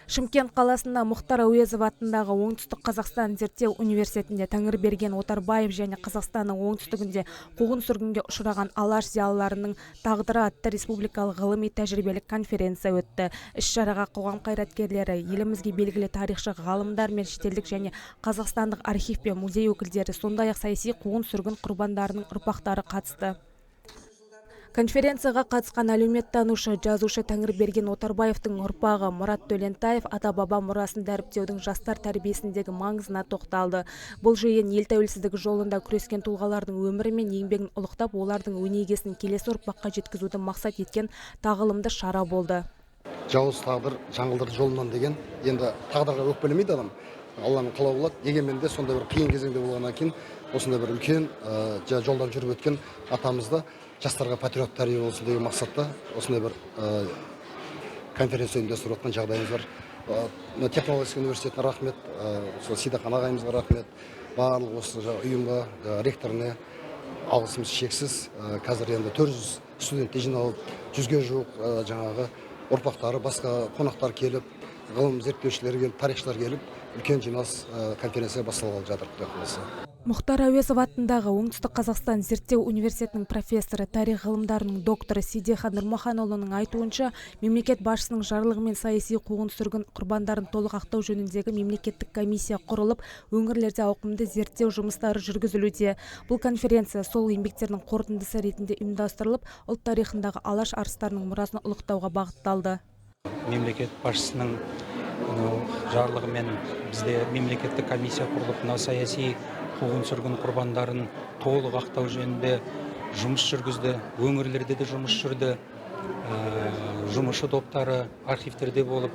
Шымкент қаласында Мұхтар Әуезов атындағы Оңтүстік Қазақстан зерттеу университетінде Тәңірберген Отарбаев және Қазақстанның оңтүстігінде қуғын-сүргінге ұшыраған алаш зиялыларының тағдыры атты республикалық ғылыми-тәжірибелік конференция өтті. Іс-шараға қоғам қайраткерлері, елімізге белгілі тарихшы ғалымдар мен шетелдік және қазақстандық архив пен музей өкілдері, сондай-ақ саяси қуғын-сүргін құрбандарының ұрпақтары қатысты. Конференцияға қатысқан әлеуметтанушы, жазушы Тәңірберген Отарбаевтың ұрпағы Мұрат Төлентаев ата-баба мұрасын дәріптеудің жастар тәрбиесіндегі маңызына тоқталды. Бұл жиын ел тәуелсіздігі жолында күрескен тұлғалардың өмірі мен еңбегін ұлықтап, олардың өнегесін келесі ұрпаққа жеткізуді мақсат еткен тағылымды шара болды. Жауыз тағдыр жаңылдырды жолынан деген, енді тағдырға өкпелемейді адам. Алланың қалауы болады. Дегенмен де сондай бір қиын кезеңде болғаннан кейін осындай бір үлкен жолдан жүріп өткен атамызды жастарға патриот тәрбие болсын деген мақсатта осындай бір конференция ұйымдастырып жатқан жағдайымыз бар. Технология университетіне рахмет, Сейдақан ағайымызға рахмет, барлық осы ұйымға, ректорына алғысымыз шексіз. Қазір енді 400 студентті жиналып, 100-ге жуық жаңағы ұрпақтары, басқа қонақтар келіп, ғылым зерттеушілері келіп, тарихшылар келіп, үлкен жиналыс конференция басталғалы жатыр. Мұхтар Әуезов атындағы Оңтүстік Қазақстан зерттеу университетінің профессоры, тарих ғылымдарының докторы Сейдехан Нұрмаханұлының айтуынша, мемлекет басшысының жарлығымен саяси қуғын-сүргін құрбандарын толық ақтау жөніндегі мемлекеттік комиссия құрылып, өңірлерде ауқымды зерттеу жұмыстары жүргізілуде. Бұл конференция сол еңбектердің қорытындысы ретінде ұйымдастырылып, ұлт тарихындағы алаш арыстарының мұрасын ұлықтауға бағытталды. Мемлекет басшысының жарлығымен бізде мемлекеттік комиссия құрылып, саяси қуғын-сүргін құрбандарын толық ақтау жөнінде жұмыс жүргізді. Өңірлерде де жұмыс жүрді. Жұмысшы топтары архивтерде болып,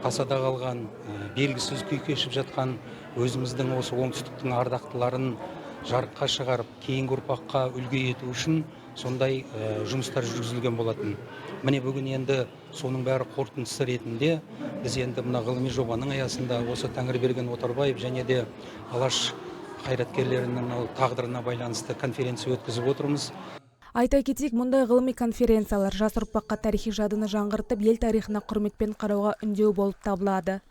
тасада қалған, белгісіз күй кешіп жатқан өзіміздің осы оңтүстіктің ардақтыларын жарыққа шығарып, кейінгі ұрпаққа үлгі ету үшін сондай жұмыстар жүргізілген болатын. Міне бүгін енді соның бәрі қорытындысы ретінде біз енді мына ғылыми жобаның аясында осы Тәңірберген Отарбаев және де алаш қайраткерлерінің тағдырына байланысты конференция өткізіп отырмыз. Айта кетейік, мұндай ғылыми конференциялар жас ұрпаққа тарихи жадыны жаңғыртып, ел тарихына құрметпен қарауға үндеу болып табылады.